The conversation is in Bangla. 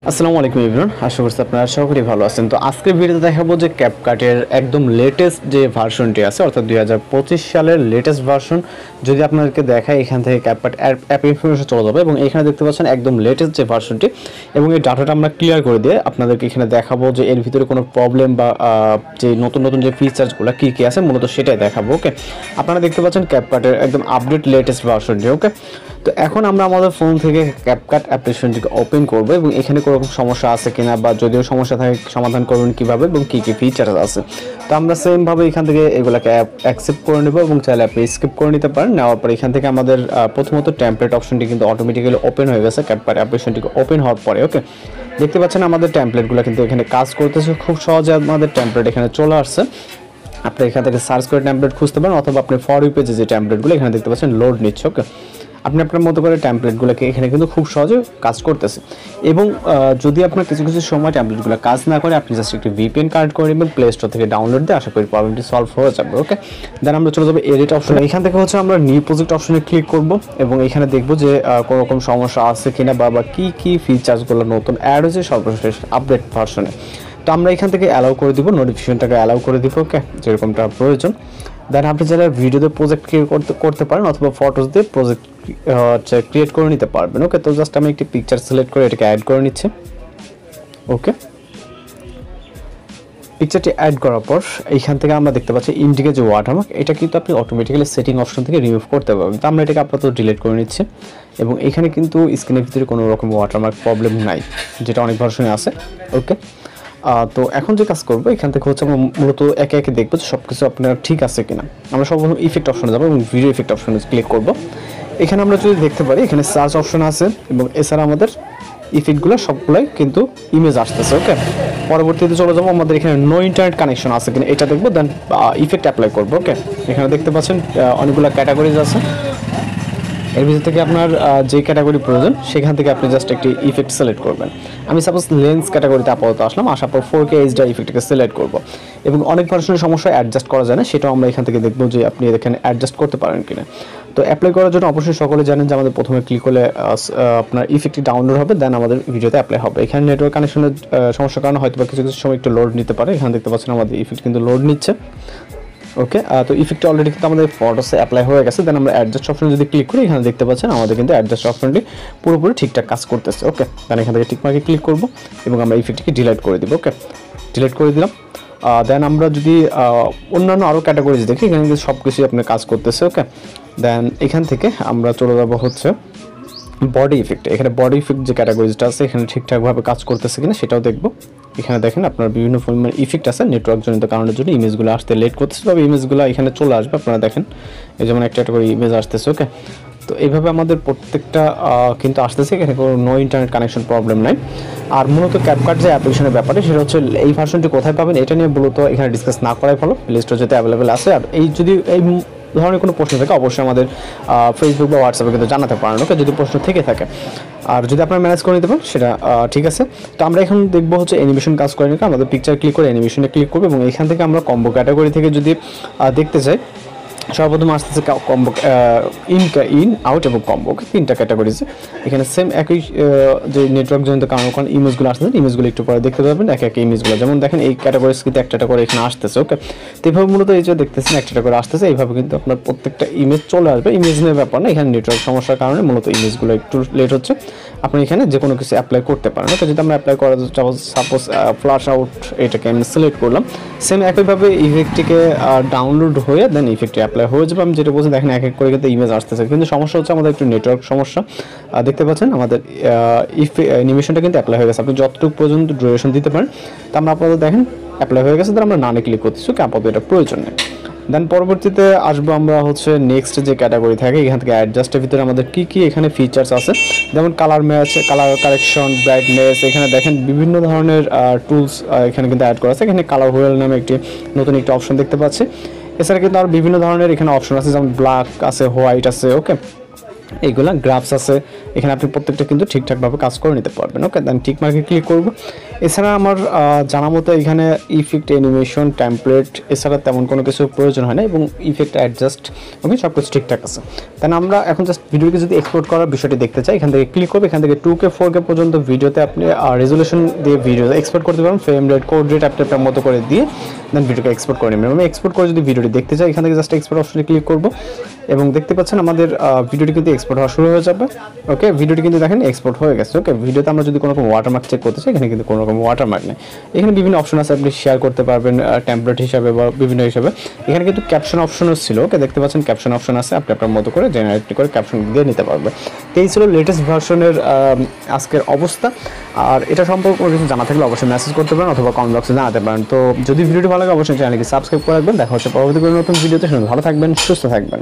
আসসালামু আলাইকুম এভরিওয়ান, আশা করছি আপনারা সকলেই ভালো আছেন। তো আজকের ভিডিওতে দেখাবো যে ক্যাপকাটের একদম লেটেস্ট যে ভার্সনটি আছে, অর্থাৎ 2025 সালের লেটেস্ট ভার্সন যদি আপনাদেরকে দেখায়, এখান থেকে ক্যাপকাট অ্যাপ ইনফরমেশন চলে যাবে এবং এখানে দেখতে পাচ্ছেন একদম লেটেস্ট যে ভার্সনটি, এবং এই ডাটাটা আমরা ক্লিয়ার করে দিয়ে আপনাদেরকে এখানে দেখাবো যে এর ভিতরে কোনো প্রবলেম বা যে নতুন নতুন যে ফিচার্সগুলো কী কী আছে মূলত সেটাই দেখাবো। ওকে, আপনারা দেখতে পাচ্ছেন ক্যাপকাটের একদম আপডেট লেটেস্ট ভার্সনটি। ওকে, তো এখন আমরা আমাদের ফোন থেকে ক্যাপকাট অ্যাপ্লিকেশনটিকে ওপেন করব এবং এখানে কোনো রকম সমস্যা আছে কিনা বা যদিও সমস্যা থাকে সমাধান করবেন কীভাবে এবং কী কী ফিচার্স আছে, তো আমরা সেমভাবে এখান থেকে এগুলোকে অ্যাকসেপ্ট করে নেব এবং চাইলে আপনি স্কিপ করে নিতে পারেন। নেওয়ার পর এখান থেকে আমাদের প্রথমত টেমপ্লেট অপশনটি কিন্তু অটোমেটিক্যালি ওপেন হয়ে গেছে ক্যাপকাট অ্যাপ্লিকেশনটিকে ওপেন হওয়ার পরে। ওকে, দেখতে পাচ্ছেন আমাদের টেমপ্লেটগুলো কিন্তু এখানে কাজ করতেছে খুব সহজে, আমাদের টেমপ্লেট এখানে চলে আসছে। আপনি এখান থেকে সার্চ করে টেমপ্লেট খুঁজতে পারেন অথবা আপনি ফর ইউ পেজে যে টেমপ্লেটগুলো এখানে দেখতে পাচ্ছেন লোড নিচ্ছে। ওকে, আপনি আপনার মতো করে টেমপ্লেটগুলোকে এখানে কিন্তু খুব সহজে কাজ করতেছে এবং যদি আপনার কিছু কিছু সময় টেমপ্লেটগুলো কাজ না করে আপনি জাস্ট একটি ভিপিএন কানেক্ট করে নেবেন, প্লে স্টোর থেকে ডাউনলোড দিয়ে, আশা করি প্রবলেমটি সলভ হয়ে যাবে। ওকে, দেন আমরা চলে যাবো এডিট অপশনে। এখান থেকে হচ্ছে আমরা নিউ প্রজেক্ট অপশনে ক্লিক করব এবং এখানে দেখবো যে কোনো রকম সমস্যা আছে কিনা বা কী কী ফিচার্সগুলো নতুন অ্যাড হয়েছে সর্বশেষ আপডেট ভার্সনে। তো আমরা এখান থেকে অ্যালাউ করে দিব, নোটিফিকেশনটাকে অ্যালাউ করে দিব। ওকে, যেরকমটা প্রয়োজন। দেন আপনি চাইলে ভিডিওতে প্রজেক্ট ক্রিয়েট করতে পারেন অথবা ফটোস দিয়ে প্রজেক্ট ক্রিয়েট করে নিতে পারবেন। ওকে, তো জাস্ট আমি একটি পিকচার সিলেক্ট করে এটাকে অ্যাড করে নিচ্ছি। ওকে, পিকচারটি অ্যাড করার পর এইখান থেকে আমরা দেখতে পাচ্ছি ইন্ডিকেট যে ওয়াটারমার্ক, এটা কিন্তু আপনি অটোমেটিক্যালি সেটিং অপশন থেকে রিমুভ করতে পারবেন। তো আমরা এটাকে আপাতত ডিলিট করে নিচ্ছি এবং এখানে কিন্তু স্ক্রিনের ভিতরে কোনো রকম ওয়াটারমার্ক প্রবলেম নাই, যেটা অনেক ভার্সনে আছে। ওকে, তো এখন যে কাজ করবো এখান থেকে হচ্ছে আমরা মূলত একে একে দেখবো যে সব কিছু আপনার ঠিক আছে কিনা। আমরা সর্বপ্রথম ইফেক্ট অপশনে যাবো এবং ভিডিও ইফেক্ট অপশনে ক্লিক করব। এখানে আমরা যদি দেখতে পারি এখানে সার্চ অপশন আছে এবং এছাড়া আমাদের ইফেক্টগুলো সবগুলোই কিন্তু ইমেজ আসতেছে। ওকে, পরবর্তীতে চলে যাবো আমাদের এখানে নো ইন্টারনেট কানেকশন আছে কিনা এটা দেখবো, দেন ইফেক্ট অ্যাপ্লাই করবো। ওকে, এখানে দেখতে পাচ্ছেন অনেকগুলো ক্যাটাগরিজ আছে, এর ভিতর থেকে আপনার যে ক্যাটাগরি প্রয়োজন সেখান থেকে আপনি জাস্ট একটি ইফেক্ট সিলেক্ট করবেন। আমি সাপোজ লেন্স ক্যাটাগরিতে আপাতত আসলাম, আসার পর 4K এইচডি ইফেক্টকে সিলেক্ট করব এবং অনেক ভার্সনের সমস্যা অ্যাডজাস্ট করা যায় না, সেটাও আমরা এখান থেকে দেখবো যে আপনি এখানে অ্যাডজাস্ট করতে পারেন কিনা। তো অ্যাপ্লাই করার জন্য অবশ্যই সকলে জানেন যে আমাদের প্রথমে ক্লিক করলে আপনার ইফেক্টটি ডাউনলোড হবে, দেন আমাদের ভিডিওতে অ্যাপ্লাই হবে। এখানে নেটওয়ার্ক কানেকশনের সমস্যার কারণে হয়তো বা কিছু কিছু সময় একটু লোড নিতে পারে। এখানে দেখতে পাচ্ছেন আমাদের ইফেক্ট কিন্তু লোড নিচ্ছে। ওকে, তো ইফেক্টটা অলরেডি কিন্তু আমাদের ফটোসে অ্যাপ্লাই হয়ে গেছে। দেন আমরা অ্যাডজাস্ট অপশনে যদি ক্লিক করি এখানে দেখতে পাচ্ছেন আমাদের কিন্তু অ্যাডজাস্ট অপশনটি পুরোপুরি ঠিকঠাক কাজ করতেছে। ওকে, দেন এখান থেকে টিকমার্কে ক্লিক করব এবং আমরা ইফেক্টটিকে ডিলিট করে দিব। ওকে, ডিলিট করে দিলাম। দেন আমরা যদি অন্যান্য আরও ক্যাটাগরিজ দেখি, এখানে কিন্তু সব কিছুই আপনার কাজ করতেছে। ওকে, দেন এখান থেকে আমরা চলে যাবো হচ্ছে বডি ইফেক্ট। এখানে বডি ইফেক্ট যে ক্যাটাগরিজটা আছে এখানে ঠিকঠাকভাবে কাজ করতেছে কিনা সেটাও দেখবো। এখানে দেখেন আপনার বিভিন্ন পরিমাণের ইফেক্ট আছে, নেটওয়ার্ক জনিত কারণের জন্য ইমেজগুলো আসতে লেট করতেছে, তবে ইমেজগুলো এখানে চলে আসবে। আপনারা দেখেন এই যেমন একটা করে ইমেজ আসতেছে। ওকে, তো এইভাবে আমাদের প্রত্যেকটা কিন্তু আসতেছে, এখানে কোনো নো ইন্টারনেট কানেকশন প্রবলেম নাই। আর মূলত ক্যাপকাট যে অ্যাপ্লিকেশনের ব্যাপারে সেটা হচ্ছে এই ভার্সনটি কোথায় পাবেন এটা নিয়ে মূলত এখানে ডিসকাস না করাই ভালো, প্লে স্টোর যেতে অ্যাভেলেবেল আছে। আর এই যদি এই ধরনের কোনো প্রশ্ন থাকে অবশ্যই আমাদের ফেসবুক বা হোয়াটসঅ্যাপে কিন্তু জানাতে পারেন। ওকে, যদি প্রশ্ন থেকে থাকে আর যদি আপনারা ম্যানেজ করে নিতে পারেন সেটা ঠিক আছে। তো আমরা এখন দেখবো হচ্ছে অ্যানিমেশন কাজ করে নাকি। আমাদের পিকচার ক্লিক করে অ্যানিমেশনে ক্লিক করবো এবং এখান থেকে আমরা কম্বো ক্যাটাগরি থেকে যদি দেখতে চাই সর্বপ্রথম আসতেছে কম্বো ইন আউট এবং কম্বো, তিনটা ক্যাটাগরিজে এখানে সেম একই যে নেটওয়ার্ক জনিত কারণ ইমেজগুলো আসতেছে, ইমেজগুলো একটু পরে দেখতে পাবেন এক এক ইমেজগুলো, যেমন দেখেন এই ক্যাটাগরিজ কিন্তু একটা করে এখানে আসতেছে। ওকে, তো এইভাবে মূলত এই যে দেখতেছেন একটা করে আসতেছে, এইভাবে কিন্তু আপনার প্রত্যেকটা ইমেজ চলে আসবে। ইমেজ নিয়ে ব্যাপার না, এখানে নেটওয়ার্ক সমস্যার কারণে মূলত ইমেজগুলো একটু লেট হচ্ছে। আপনি এখানে যে কোনো কিছু অ্যাপ্লাই করতে পারেন। ওকে, যদি আমরা অ্যাপ্লাই করা সাপোজ ফ্ল্যাশ আউট এটাকে আমি সিলেক্ট করলাম, সেম একইভাবে ইফেক্টটিকে ডাউনলোড হয়ে দেন ইফেক্টটি অ্যাপ্লাই হয়ে যাবে। আমি যেটা বলছি দেখেন এক এক করে কিন্তু ইমেজ আসতেছে, কিন্তু সমস্যা হচ্ছে আমাদের একটু নেটওয়ার্ক সমস্যা। দেখতে পাচ্ছেন আমাদের অ্যানিমেশনটা কিন্তু অ্যাপ্লাই হয়ে গেছে, আপনি যতটুকু পর্যন্ত ডিউরেশন দিতে পারেন। তো আমরা আপাতত দেখেন অ্যাপ্লাই হয়ে গেছে, তাহলে আমরা নানে ক্লিক করতেছি। আপাতত এটা প্রয়োজন নেই। দেন পরবর্তীতে আসবো আমরা হচ্ছে নেক্সট যে ক্যাটাগরি থাকে এখান থেকে অ্যাডজাস্টের ভিতরে আমাদের কী কী এখানে ফিচার্স আছে, যেমন colour match, colour correction, brightness. এখানে দেখেন বিভিন্ন ধরনের টুলস এখানে কিন্তু অ্যাড করা আছে। এখানে কালার হুয়েল নামে একটি নতুন একটি অপশন দেখতে পাচ্ছি। এছাড়া কিন্তু আর বিভিন্ন ধরনের এখানে অপশন আছে, যেমন ব্ল্যাক আছে, হোয়াইট আছে। ওকে, এইগুলা গ্রাফস আছে, এখানে আপনি প্রত্যেকটা কিন্তু ঠিকঠাকভাবে কাজ করে নিতে পারবেন। ওকে, দেন টিক মার্কে ক্লিক করব। এছাড়া আমার জানা মতো এখানে ইফেক্ট, অ্যানিমেশন, টেমপ্লেট এছাড়া তেমন কোনো কিছু প্রয়োজন হয় না এবং ইফেক্ট অ্যাডজাস্ট ওকে সব কিছু ঠিকঠাক আছে। দেন আমরা এখন জাস্ট ভিডিওকে যদি এক্সপোর্ট করার বিষয়টি দেখতে চাই, এখান থেকে ক্লিক করবে। এখান থেকে 2K 4K পর্যন্ত ভিডিওতে আপনি রেজুলেশন দিয়ে ভিডিও এক্সপোর্ট করতে পারেন, ফ্রেম রেট, কোড রেট আপনি আপনার মতো করে দিয়ে দেন ভিডিওকে এক্সপোর্ট করে নেবেন। আমি এক্সপোর্ট করে যদি ভিডিওটি দেখতে চাই, এখান থেকে জাস্ট এক্সপোর্ট অপশনে ক্লিক করব এবং দেখতে পাচ্ছেন আমাদের ভিডিওটি কিন্তু এক্সপোর্ট হওয়া শুরু হয়ে যাবে। ওকে, ভিডিওটি কিন্তু দেখেন এক্সপোর্ট হয়ে গেছে। ওকে, ভিডিওতে আমরা যদি কোনো রকম ওয়াটারমার্ক চেক করতে চাই, এখানে কিন্তু কোনো রকম ওয়াটারমার্ক নেই। এখানে বিভিন্ন অপশন আছে, আপনি শেয়ার করতে পারবেন টেমপ্লেট হিসাবে বা বিভিন্ন হিসাবে। এখানে কিন্তু ক্যাপশন অপশনও ছিল। ওকে, দেখতে পাচ্ছেন ক্যাপশন অপশন আছে, আপনি আপনার মতো করে জেনারেট করে ক্যাপশন দিয়ে নিতে পারবেন। তো এই ছিল লেটেস্ট ভার্সনের আজকের অবস্থা। আর এটা সম্পর্কে কোনো কিছু জানা থাকলে অবশ্যই মেসেজ করতে পারেন অথবা কমেন্ট বক্সে জানাতে পারেন। তো যদি ভিডিওটি ভালো লাগে অবশ্যই চ্যানেলকে সাবস্ক্রাইব করে রাখবেন। দেখা হচ্ছে পরবর্তী কোনো নতুন ভিডিওতে। ভালো থাকবেন, সুস্থ থাকবেন।